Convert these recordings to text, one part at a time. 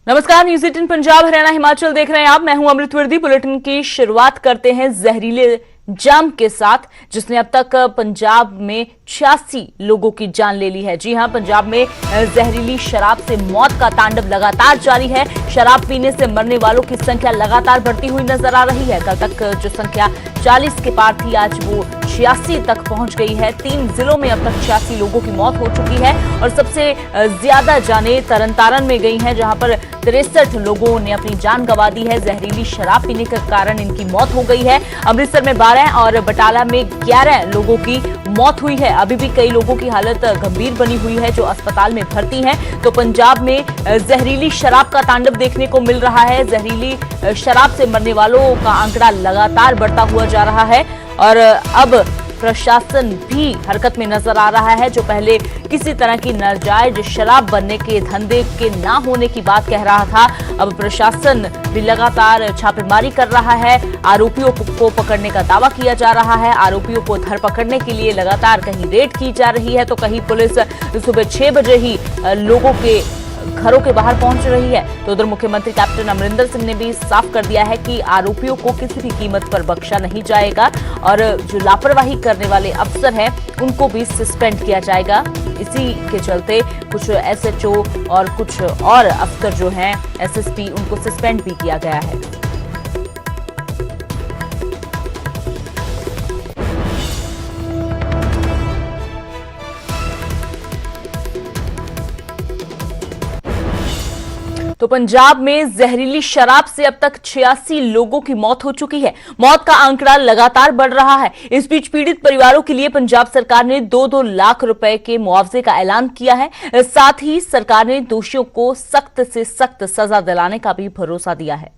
नमस्कार, न्यूज़ 18 पंजाब हरियाणा हिमाचल देख रहे हैं आप। मैं हूं अमृत वर्दी। बुलेटिन की शुरुआत करते हैं जहरीले जाम के साथ, जिसने अब तक पंजाब में 86 लोगों की जान ले ली है। जी हां, पंजाब में जहरीली शराब से मौत का तांडव लगातार जारी है। शराब पीने से मरने वालों की संख्या लगातार बढ़ती हुई नजर आ रही है। कल तक जो संख्या 40 के पार थी, आज वो 86 तक पहुंच गई है। 3 जिलों में अब तक 86 लोगों की मौत हो चुकी है और सबसे ज्यादा जानें तरनतारन में गई हैं, जहां पर 63 लोगों ने अपनी जान गंवा दी है। जहरीली शराब पीने के कारण इनकी मौत हो गई है। अमृतसर में 12 और बटाला में 11 लोगों की मौत हुई है। अभी भी कई लोगों की हालत गंभीर बनी हुई है, जो अस्पताल में भर्ती हैं। तो पंजाब में जहरीली शराब का तांडव देखने को मिल रहा है। जहरीली शराब से मरने वालों का आंकड़ा लगातार बढ़ता हुआ जा रहा है और अब प्रशासन भी हरकत में नजर आ रहा है। जो पहले किसी तरह की नाजायज शराब बनने के धंधे के ना होने की बात कह रहा था, अब प्रशासन भी लगातार छापेमारी कर रहा है। आरोपियों को पकड़ने का दावा किया जा रहा है। आरोपियों को धर पकड़ने के लिए लगातार कहीं रेड की जा रही है, तो कहीं पुलिस सुबह 6 बजे ही लोगों के घरों के बाहर पहुंच रही है। तो उधर मुख्यमंत्री कैप्टन अमरिंदर सिंह ने भी साफ कर दिया है कि आरोपियों को किसी भी कीमत पर बख्शा नहीं जाएगा और जो लापरवाही करने वाले अफसर हैं उनको भी सस्पेंड किया जाएगा। इसी के चलते कुछ एसएचओ और कुछ और अफसर जो हैं एसएसपी, उनको सस्पेंड भी किया गया है। तो पंजाब में जहरीली शराब से अब तक 86 लोगों की मौत हो चुकी है। मौत का आंकड़ा लगातार बढ़ रहा है। इस बीच पीड़ित परिवारों के लिए पंजाब सरकार ने 2-2 लाख रुपए के मुआवजे का ऐलान किया है। साथ ही सरकार ने दोषियों को सख्त से सख्त सजा दिलाने का भी भरोसा दिया है।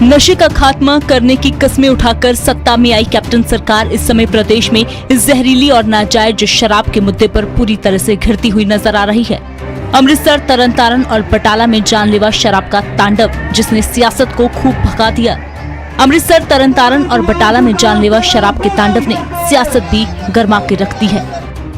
नशे का खात्मा करने की कस्में उठाकर सत्ता में आई कैप्टन सरकार इस समय प्रदेश में जहरीली और नाजायज शराब के मुद्दे पर पूरी तरह से घिरती हुई नजर आ रही है। अमृतसर, तरनतारन और बटाला में जानलेवा शराब का तांडव, जिसने सियासत को खूब भगा दिया। अमृतसर, तरनतारन और बटाला में जानलेवा शराब के तांडव ने सियासत भी गर्मा के रख दी है।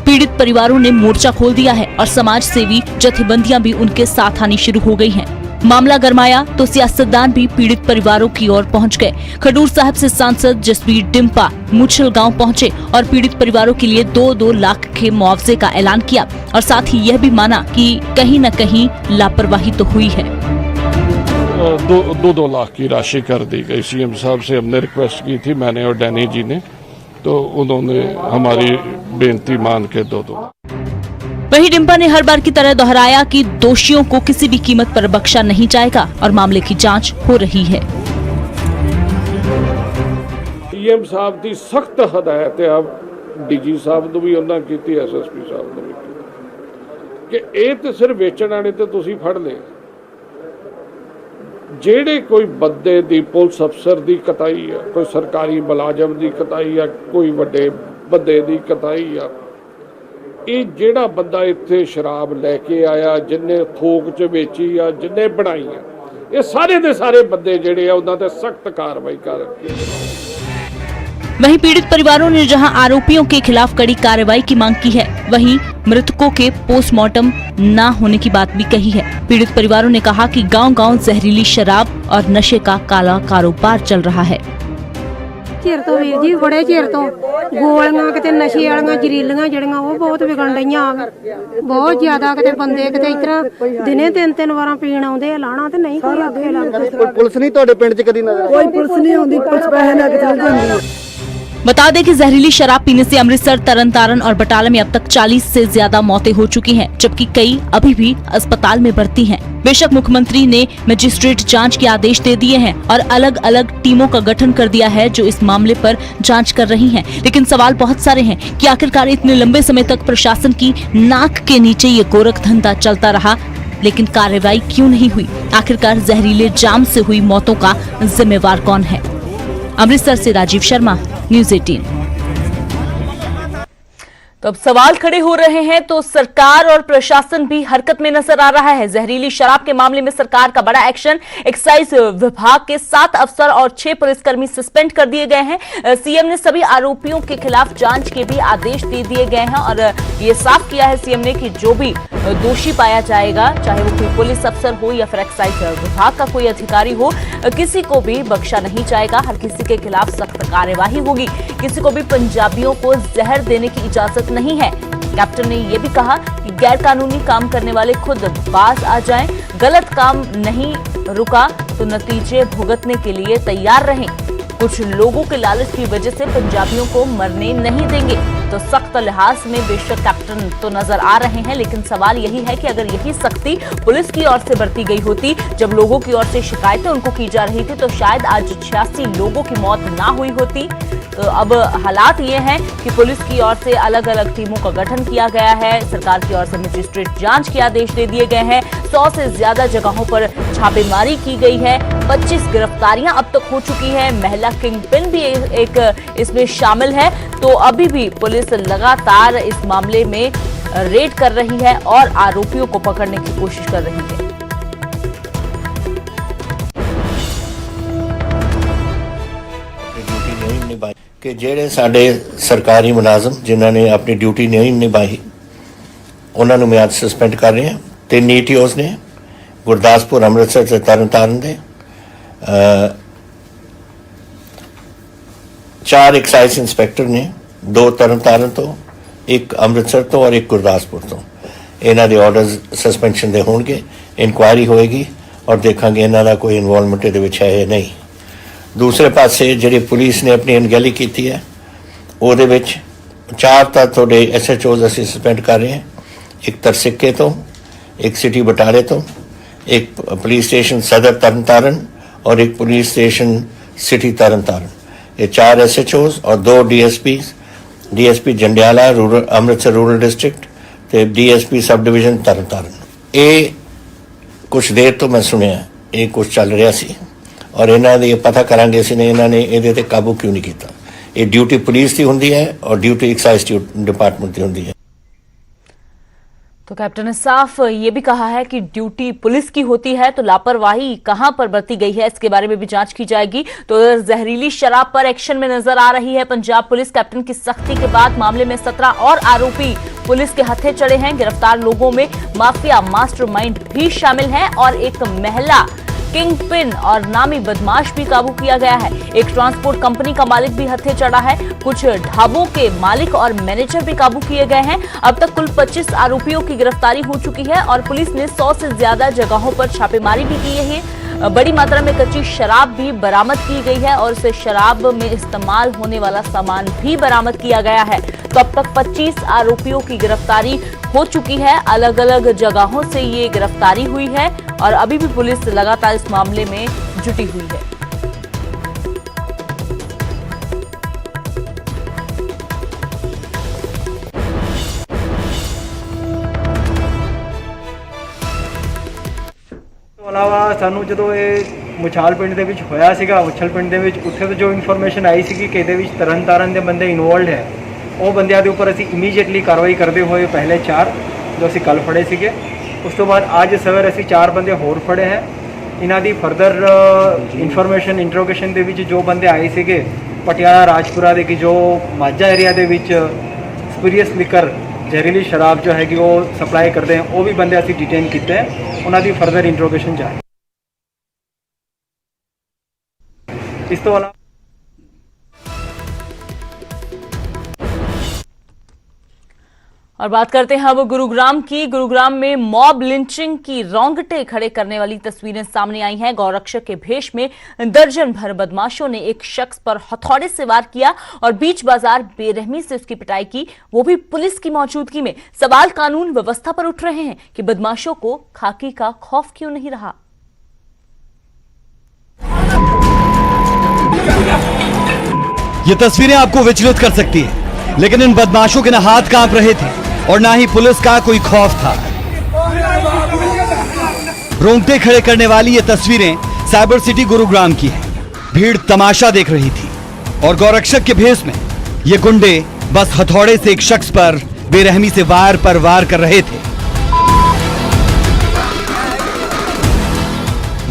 पीड़ित परिवारों ने मोर्चा खोल दिया है और समाज सेवी जथेबंदियां भी उनके साथ आनी शुरू हो गई हैं। मामला गरमाया तो सियासतदान भी पीड़ित परिवारों की ओर पहुंच गए। खडूर साहब से सांसद जसबीर डिम्पा मुछल गांव पहुंचे और पीड़ित परिवारों के लिए 2-2 लाख के मुआवजे का ऐलान किया और साथ ही यह भी माना कि कहीं न कहीं लापरवाही तो हुई है। 2-2 लाख की राशि कर दी गई। सीएम साहब से हमने रिक्वेस्ट की थी, मैंने और डैनी जी ने, तो उन्होंने हमारी बेनती मान के 2-2 लाख। वहीं डिम्पा ने हर बार की तरह दोहराया कि दोषियों को किसी भी कीमत पर बख्शा नहीं जाएगा और मामले की जांच हो रही है। सीएम साहब की सख्त हदायत है, अब डीजी साहब ਨੂੰ ਵੀ ਉਹਨਾਂ ਕੀਤੀ, एसएसपी साहब ਨੂੰ ਵੀ ਕੀਤੀ ਕਿ ਇਹ ਤੇ ਸਿਰ ਵੇਚਣ ਵਾਲੇ ਤੇ ਤੁਸੀਂ ਫੜ ਲਏ, ਜਿਹੜੇ ਕੋਈ ਬੰਦੇ ਦੀ ਪੁਲਿਸ ਅਫਸਰ ਦੀ ਕਤਾਈ ਆ, ਕੋਈ ਸਰਕਾਰੀ ਮੁਲਾਜ਼ਮ ਦੀ ਕਤਾਈ ਆ, ਕੋਈ ਵੱਡੇ ਬੰਦੇ ਦੀ ਕਤਾਈ ਆ, ਇਹ ਜਿਹੜਾ ਬੰਦਾ ਇੱਥੇ ਸ਼ਰਾਬ ਲੈ ਕੇ ਆਇਆ, ਜਿੰਨੇ ਥੋਕ 'ਚ ਵੇਚੀ ਆ, ਜਿੰਨੇ ਬਣਾਈ ਆ, ਇਹ ਸਾਰੇ ਦੇ ਸਾਰੇ ਬੰਦੇ ਜਿਹੜੇ ਆ ਉਹਨਾਂ ਤੇ सख्त कार्रवाई कर। वहीं पीड़ित परिवारों ने जहां आरोपियों के खिलाफ कड़ी कार्रवाई की मांग की है, वहीं मृतकों के पोस्टमार्टम न होने की बात भी कही है। पीड़ित परिवारों ने कहा कि गांव-गांव जहरीली शराब और नशे का काला कारोबार चल रहा है। चिर तो वीर जी, बड़े चिर तो गोलियां किते नशे वालियां जरीलियां जड़ियां वो बहुत विगण रहीਆਂ बहुत ज्यादा। किते बंदे किते इस तरह दिने 3-3 ਵਾਰਾਂ ਪੀਣ ਆਉਂਦੇ ਆ, ਲਾਣਾ ਤੇ नहीं कोई आखे लगदा। पुलिस नहीं ਤੁਹਾਡੇ ਪਿੰਡ 'ਚ ਕਦੀ ਨਜ਼ਰ? कोई पुलिस नहीं आउंदी, पुलिस पैसे लेके चल जांदी है। बता दें कि जहरीली शराब पीने से अमृतसर, तरनतारन और बटाला में अब तक 40 से ज्यादा मौतें हो चुकी हैं, जबकि कई अभी भी अस्पताल में भर्ती हैं। बेशक मुख्यमंत्री ने मजिस्ट्रेट जांच के आदेश दे दिए हैं और अलग अलग टीमों का गठन कर दिया है जो इस मामले पर जांच कर रही हैं, लेकिन सवाल बहुत सारे हैं कि आखिरकार इतने लंबे समय तक प्रशासन की नाक के नीचे ये गोरख धंधा चलता रहा, लेकिन कार्रवाई क्यों नहीं हुई? आखिरकार जहरीले जाम से हुई मौतों का जिम्मेवार कौन है? अमृतसर से राजीव शर्मा, न्यूज़ 18। तो अब सवाल खड़े हो रहे हैं, तो सरकार और प्रशासन भी हरकत में नजर आ रहा है। जहरीली शराब के मामले में सरकार का बड़ा एक्शन। एक्साइज विभाग के 7 अफसर और 6 पुलिसकर्मी सस्पेंड कर दिए गए हैं। सीएम ने सभी आरोपियों के खिलाफ जांच के भी आदेश दे दिए गए हैं और ये साफ किया है सीएम ने कि जो भी दोषी पाया जाएगा, चाहे वो कोई पुलिस अफसर हो या फिर एक्साइज विभाग का कोई अधिकारी हो, किसी को भी बख्शा नहीं जाएगा। हर किसी के खिलाफ सख्त कार्यवाही होगी। किसी को भी पंजाबियों को जहर देने की इजाजत नहीं है। कैप्टन ने यह भी कहा कि गैर कानूनी काम करने वाले खुद बाज आ जाएं। गलत काम नहीं रुका तो नतीजे भुगतने के लिए तैयार रहें। कुछ लोगों के लालच की वजह से पंजाबियों को मरने नहीं देंगे। तो सख्त लिहाज में बेशक कैप्टन तो नजर आ रहे हैं, लेकिन सवाल यही है कि अगर यही सख्ती पुलिस की ओर से बरती गई होती, जब लोगों की ओर से शिकायतें उनको की जा रही थी, तो शायद आज 86 लोगों की मौत ना हुई होती। तो अब हालात ये हैं कि पुलिस की ओर से अलग अलग टीमों का गठन किया गया है। सरकार की ओर से मजिस्ट्रेट जांच के आदेश दे दिए गए हैं। 100 से ज्यादा जगहों पर छापेमारी की गई है। 25 गिरफ्तारियां अब तक हो चुकी है। महिला किंगपिन भी एक इसमें शामिल है। तो अभी भी पुलिस लगातार इस मामले में रेड कर रही है और आरोपियों को पकड़ने की कोशिश कर रही है। कि ਜਿਹੜੇ ਸਾਡੇ ਸਰਕਾਰੀ ਮੁਲਾਜ਼ਮ ਜਿਨ੍ਹਾਂ ਨੇ ਆਪਣੀ ਡਿਊਟੀ ਨਹੀਂ ਨਿਭਾਈ ਉਹਨਾਂ ਨੂੰ ਮੈਂ ਅੱਜ ਸਸਪੈਂਡ ਕਰ ਰਹੇ ਹਾਂ। 3 ਈਟੀਓਜ਼ ਨੇ ਗੁਰਦਾਸਪੁਰ, ਅੰਮ੍ਰਿਤਸਰ ਤੇ ਤਰਨਤਾਰਨ ਦੇ, 4 ਐਕਸਾਈਜ਼ ਇੰਸਪੈਕਟਰ ਨੇ, 2 ਤਰਨਤਾਰਨ ਤੋਂ, 1 ਅੰਮ੍ਰਿਤਸਰ ਤੋਂ ਔਰ 1 ਗੁਰਦਾਸਪੁਰ ਤੋਂ। ਇਹਨਾਂ ਦੇ ਆਰਡਰਸ ਸਸਪੈਂਸ਼ਨ ਦੇ ਹੋਣਗੇ। ਇਨਕੁਆਇਰੀ ਹੋਏਗੀ ਔਰ ਦੇਖਾਂਗੇ ਇਹਨਾਂ ਦਾ ਕੋਈ ਇਨਵੋਲਵਮੈਂਟ ਇਹਦੇ ਵਿੱਚ ਹੈ ਜਾਂ ਨਹੀਂ। दूसरे पासे जी पुलिस ने अपनी अनगैली की है, वो 4 तो थोड़े SHOs असी सस्पेंड कर रहे हैं। एक तरसिक्के तो, एक सिटी बटाले तो, एक पुलिस स्टेशन सदर तरनतारन और एक पुलिस स्टेशन सिटी तरनतारन। ये 4 SHOs और 2 DSP Jandiala rural Amritsar rural district ते DSP सब डिवीजन तरनतारन। ये कुछ देर तो मैं सुनिया ये कुछ चल रहा सी और इन्हों ने पता करांगे असीं ने इन्होंने ये काबू क्यों नहीं किया। ये ड्यूटी पुलिस की होंदी है और ड्यूटी एक्साइज डिपार्टमेंट की होंदी है। तो कैप्टन ने साफ ये भी कहा है कि ड्यूटी पुलिस की होती है, तो लापरवाही कहां पर बरती गई है इसके बारे में भी जांच की जाएगी। तो जहरीली शराब पर एक्शन में नजर आ रही है पंजाब पुलिस। कैप्टन की सख्ती के बाद मामले में 17 और आरोपी पुलिस के हत्थे चढ़े हैं। गिरफ्तार लोगों में माफिया मास्टरमाइंड भी शामिल है और एक महिला किंगपिन और नामी बदमाश भी काबू किया गया है। एक ट्रांसपोर्ट कंपनी का मालिक भी हत्थे चढ़ा है। कुछ ढाबों के मालिक और मैनेजर भी काबू किए गए हैं। अब तक कुल 25 आरोपियों की गिरफ्तारी हो चुकी है और पुलिस ने 100 से ज्यादा जगहों पर छापेमारी भी की है। बड़ी मात्रा में कच्ची शराब भी बरामद की गई है और इस शराब में इस्तेमाल होने वाला सामान भी बरामद किया गया है। तो अब तक 25 आरोपियों की गिरफ्तारी हो चुकी है। अलग अलग जगहों से ये गिरफ्तारी हुई है और अभी भी पुलिस लगातार इस मामले में जुटी हुई है। अलावा सानू जो मुछाल पिंड ਦੇ ਵਿੱਚ ਹੋਇਆ ਸੀਗਾ, ਉਛਲ ਪਿੰਡ ਦੇ ਵਿੱਚ, ਉੱਥੇ ਤੋਂ ਜੋ ਇਨਫੋਰਮੇਸ਼ਨ ਆਈ ਸੀ ਕਿ ਇਹਦੇ ਵਿੱਚ ਤਰਨਤਾਰਨ ਦੇ ਬੰਦੇ ਇਨਵੋਲਡ ਹੈ, ਉਹ ਬੰਦਿਆਂ ਦੇ ਉੱਪਰ ਅਸੀਂ ਇਮੀਡੀਏਟਲੀ ਕਾਰਵਾਈ ਕਰਦੇ ਹੋਏ ਪਹਿਲੇ 4 ਜੋ ਅਸੀਂ ਕੱਲ ਫੜੇ ਸੀਗੇ, ਉਸ ਤੋਂ ਬਾਅਦ ਅੱਜ ਸਵੇਰ ਅਸੀਂ 4 ਬੰਦੇ ਹੋਰ ਫੜੇ ਹੈ। ਇਹਨਾਂ ਦੀ ਫਰਦਰ ਇਨਫੋਰਮੇਸ਼ਨ ਇੰਟਰੋਗੇਸ਼ਨ ਦੇ ਵਿੱਚ ਜੋ ਬੰਦੇ ਆਏ ਸੀਗੇ ਪਟਿਆਲਾ ਰਾਜਪੁਰਾ ਦੇ ਕਿ ਜੋ ਮਾਝਾ ਏਰੀਆ ਦੇ ਵਿੱਚ ਸਪੀਰੀਅਸ ਲਿਕਰ ਜ਼ਹਿਰੀਲੀ ਸ਼ਰਾਬ ਜੋ ਹੈਗੀ ਉਹ ਸਪਲਾਈ ਕਰਦੇ हैं, ਉਹ ਵੀ ਬੰਦੇ ਅਸੀਂ डिटेन ਕੀਤੇ हैं। ਉਹਨਾਂ ਦੀ ਫਰਦਰ ਇੰਟਰੋਗੇਸ਼ਨ ਜਾਰੀ। ਇਸ ਤੋਂ ਇਲਾਵਾ और बात करते हैं अब गुरुग्राम की। गुरुग्राम में मॉब लिंचिंग की रोंगटे खड़े करने वाली तस्वीरें सामने आई हैं। गौरक्षक के भेष में दर्जन भर बदमाशों ने एक शख्स पर हथौड़े से वार किया और बीच बाजार बेरहमी से उसकी पिटाई की, वो भी पुलिस की मौजूदगी में। सवाल कानून व्यवस्था पर उठ रहे हैं कि बदमाशों को खाकी का खौफ क्यों नहीं रहा। ये तस्वीरें आपको विचलित कर सकती है, लेकिन इन बदमाशों के न हाथ कांप रहे थे और ना ही पुलिस का कोई खौफ था। रोंगटे खड़े करने वाली ये तस्वीरें साइबर सिटी गुरुग्राम की है। भीड़ तमाशा देख रही थी और गौरक्षक के भेष में ये गुंडे बस हथौड़े से एक शख्स पर बेरहमी से वार पर वार कर रहे थे।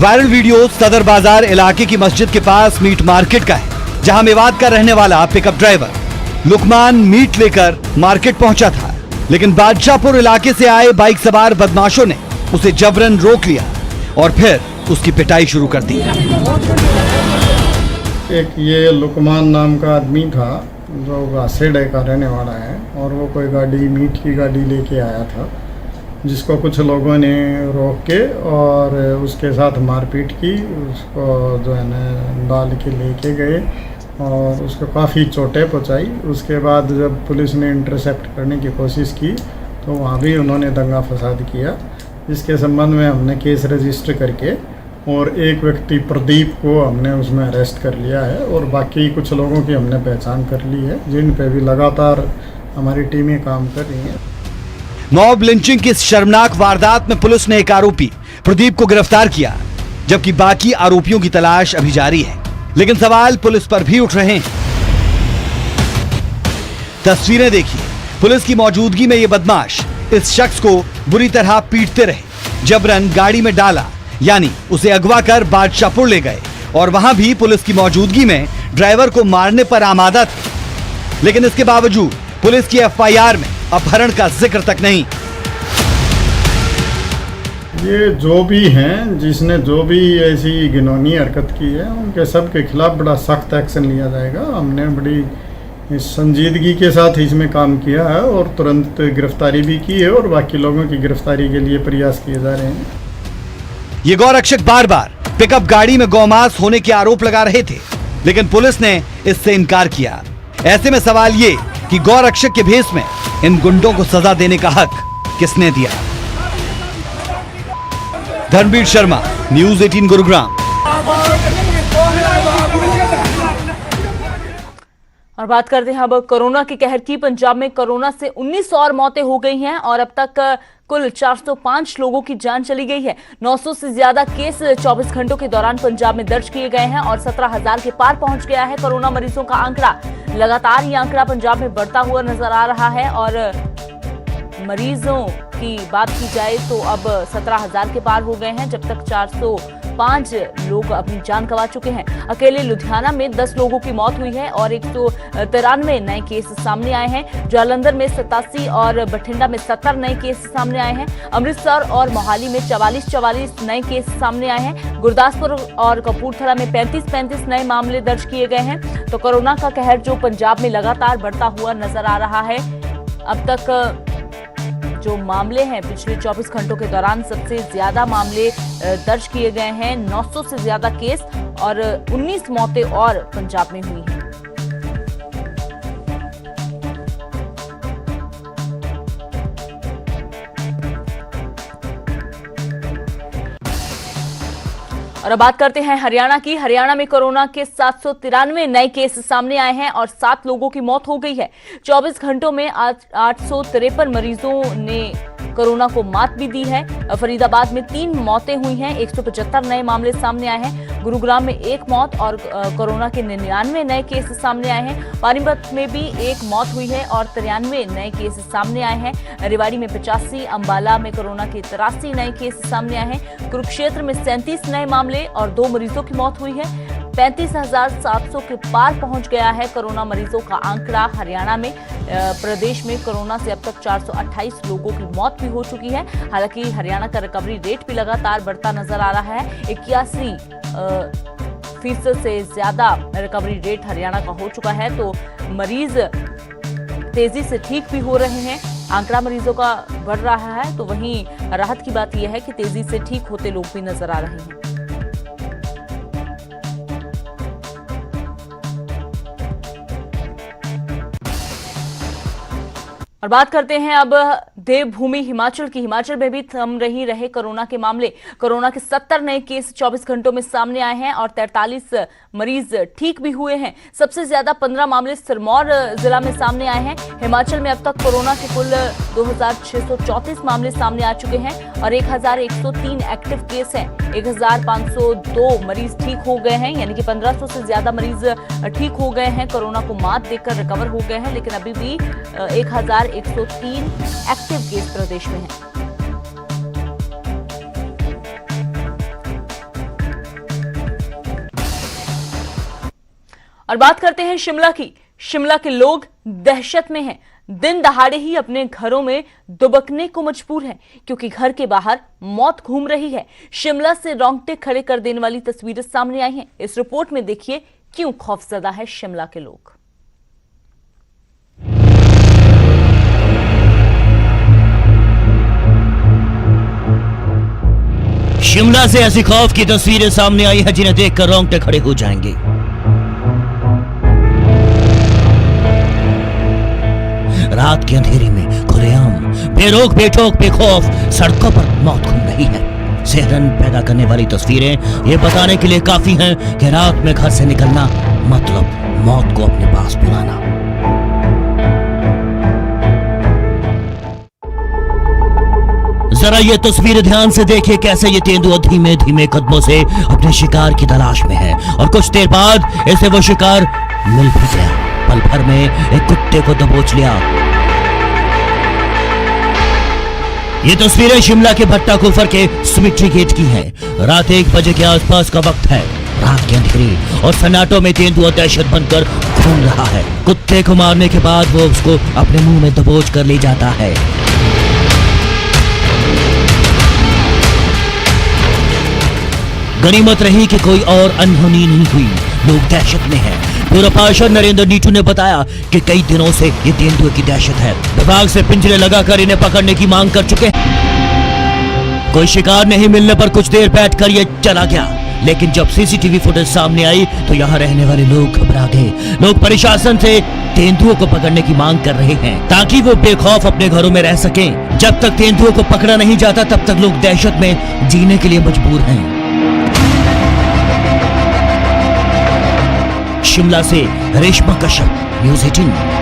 वायरल वीडियो सदर बाजार इलाके की मस्जिद के पास मीट मार्केट का है, जहां मेवात का रहने वाला पिकअप ड्राइवर लुकमान मीट लेकर मार्केट पहुंचा था, लेकिन बादशाहपुर इलाके से आए बाइक सवार बदमाशों ने उसे जबरन रोक लिया और फिर उसकी पिटाई शुरू कर दी। एक ये लुकमान नाम का आदमी था जो गासेडे का रहने वाला है, और वो कोई गाड़ी मीट की गाड़ी लेके आया था, जिसको कुछ लोगों ने रोक के और उसके साथ मारपीट की। उसको जो है ना डाल के लेके गए और उसको काफ़ी चोटें पहुंचाई। उसके बाद जब पुलिस ने इंटरसेप्ट करने की कोशिश की तो वहाँ भी उन्होंने दंगा फसाद किया, जिसके संबंध में हमने केस रजिस्टर करके और एक व्यक्ति प्रदीप को हमने उसमें अरेस्ट कर लिया है, और बाकी कुछ लोगों की हमने पहचान कर ली है, जिन पे भी लगातार हमारी टीमें काम कर रही हैं। मॉब लिंचिंग की इस शर्मनाक वारदात में पुलिस ने एक आरोपी प्रदीप को गिरफ्तार किया, जबकि बाकी आरोपियों की तलाश अभी जारी है। लेकिन सवाल पुलिस पर भी उठ रहे हैं। तस्वीरें देखिए, पुलिस की मौजूदगी में ये बदमाश इस शख्स को बुरी तरह पीटते रहे, जबरन गाड़ी में डाला, यानी उसे अगवा कर बादशाहपुर ले गए, और वहां भी पुलिस की मौजूदगी में ड्राइवर को मारने पर आमादा थे। लेकिन इसके बावजूद पुलिस की एफआईआर में अपहरण का जिक्र तक नहीं। ये जो भी हैं, जिसने जो भी ऐसी घिनौनी हरकत की है, उनके सब के खिलाफ बड़ा सख्त एक्शन लिया जाएगा। हमने बड़ी संजीदगी के साथ इसमें काम किया है और तुरंत गिरफ्तारी भी की है, और बाकी लोगों की गिरफ्तारी के लिए प्रयास किए जा रहे हैं। ये गौरक्षक बार बार पिकअप गाड़ी में गौमांस होने के आरोप लगा रहे थे, लेकिन पुलिस ने इससे इनकार किया। ऐसे में सवाल ये कि गौरक्षक के भेष में इन गुंडों को सजा देने का हक किसने दिया? धर्मवीर शर्मा, न्यूज़ 18 गुरुग्राम। और बात करते हैं अब कोरोना के कहर की। पंजाब में कोरोना से 19 और मौतें हो गई हैं और अब तक कुल 405 लोगों की जान चली गई है। 900 से ज्यादा केस 24 घंटों के दौरान पंजाब में दर्ज किए गए हैं और 17,000 के पार पहुंच गया है कोरोना मरीजों का आंकड़ा। लगातार ये आंकड़ा पंजाब में बढ़ता हुआ नजर आ रहा है और मरीजों की बात की जाए तो अब 17,000 के पार हो गए हैं, जब तक 405 लोग अपनी जान गंवा चुके हैं। अकेले लुधियाना में 10 लोगों की मौत हुई है और 193 नए केस सामने आए हैं। जालंधर में 87 और बठिंडा में 70 नए केस सामने आए हैं। अमृतसर और मोहाली में 44 नए केस सामने आए हैं। गुरदासपुर और कपूरथला में 35 नए मामले दर्ज किए गए हैं। तो कोरोना का कहर जो पंजाब में लगातार बढ़ता हुआ नजर आ रहा है। अब तक जो मामले हैं पिछले 24 घंटों के दौरान सबसे ज्यादा मामले दर्ज किए गए हैं। 900 से ज्यादा केस और 19 मौतें और पंजाब में हुई हैं। और अब बात करते हैं हरियाणा की। हरियाणा में कोरोना के 793 नए केस सामने आए हैं और 7 लोगों की मौत हो गई है। 24 घंटों में 853 मरीजों ने कोरोना को मात भी दी है। फरीदाबाद में 3 मौतें हुई हैं, 175 नए मामले सामने आए हैं। गुरुग्राम में 1 मौत और कोरोना के 99 नए केस सामने आए हैं। पानीपत में भी 1 मौत हुई है और 93 नए केस सामने आए हैं। रेवाड़ी में 85, अंबाला में कोरोना के 83 नए केस सामने आए हैं। कुरुक्षेत्र में 37 नए मामले और 2 मरीजों की मौत हुई है। 35,700 के पार पहुंच गया है कोरोना मरीजों का आंकड़ा हरियाणा में। प्रदेश में कोरोना से अब तक 428 लोगों की मौत भी हो चुकी है। हालांकि हरियाणा का रिकवरी रेट भी लगातार बढ़ता नजर आ रहा है। 81% से ज्यादा रिकवरी रेट हरियाणा का हो चुका है। तो मरीज तेजी से ठीक भी हो रहे हैं। आंकड़ा मरीजों का बढ़ रहा है, तो वहीं राहत की बात यह है कि तेजी से ठीक होते लोग भी नजर आ रहे हैं। और बात करते हैं अब देवभूमि हिमाचल की। हिमाचल में भी थम नहीं रहे कोरोना के मामले। कोरोना के 70 नए केस 24 घंटों में सामने आए हैं और 43 मरीज ठीक भी हुए हैं। सबसे ज्यादा 15 मामले सिरमौर जिला में सामने आए हैं। हिमाचल में अब तक कोरोना के कुल 2634 मामले सामने आ चुके हैं और 1103 एक्टिव केस हैं। 1502 मरीज ठीक हो गए हैं, यानी कि 1500 से ज्यादा मरीज ठीक हो गए हैं, कोरोना को मात देकर रिकवर हो गए हैं। लेकिन अभी भी 1103 एक्टिव केस प्रदेश में हैं। और बात करते हैं शिमला की। शिमला के लोग दहशत में हैं। दिन दहाड़े ही अपने घरों में दुबकने को मजबूर हैं, क्योंकि घर के बाहर मौत घूम रही है। शिमला से रोंगटे खड़े कर देने वाली तस्वीरें सामने आई हैं। इस रिपोर्ट में देखिए क्यों खौफजदा है शिमला के लोग। शिमला से ऐसी खौफ की तस्वीरें सामने आई है जिन्हें देखकर रोंगटे खड़े हो जाएंगे। रात के अंधेरे में खुलेआम बेरोक बेठोक बेखौफ सड़कों पर मौत घूम रही है। सिहरन पैदा करने वाली तस्वीरें ये बताने के लिए काफी हैं कि रात में घर से निकलना मतलब मौत को अपने पास बुलाना। जरा ये तस्वीर ध्यान से देखिए, कैसे ये तेंदुआ धीमे धीमे कदमों से अपने शिकार की तलाश में है और कुछ देर बाद इसे वो शिकार मिल भी गया। पल भर में एक कुत्ते को दबोच लिया। ये तस्वीरें शिमला के भट्टा कुफर के सिमेट्री गेट की हैं। रात 1 बजे के आसपास का वक्त है। रात के अंधेरे और सन्नाटों में तेंदुआ दहशत बनकर घूम रहा है। कुत्ते को मारने के बाद वो उसको अपने मुंह में दबोच कर ले जाता है। गनीमत रही कि कोई और अनहोनी नहीं हुई। लोग दहशत में हैं। पूर्व पार्षद नरेंद्र नीटू ने बताया कि कई दिनों से ये तेंदुए की दहशत है। विभाग से पिंजरे लगाकर इन्हें पकड़ने की मांग कर चुके हैं। कोई शिकार नहीं मिलने पर कुछ देर बैठकर ये चला गया, लेकिन जब सीसीटीवी फुटेज सामने आई तो यहाँ रहने वाले लोग घबरा गए। लोग प्रशासन से तेंदुओं को पकड़ने की मांग कर रहे हैं ताकि वो बेखौफ अपने घरों में रह सकें। जब तक तेंदुओं को पकड़ा नहीं जाता तब तक लोग दहशत में जीने के लिए मजबूर हैं। शिमला से रेशमा कश्यप, न्यूज़ 18।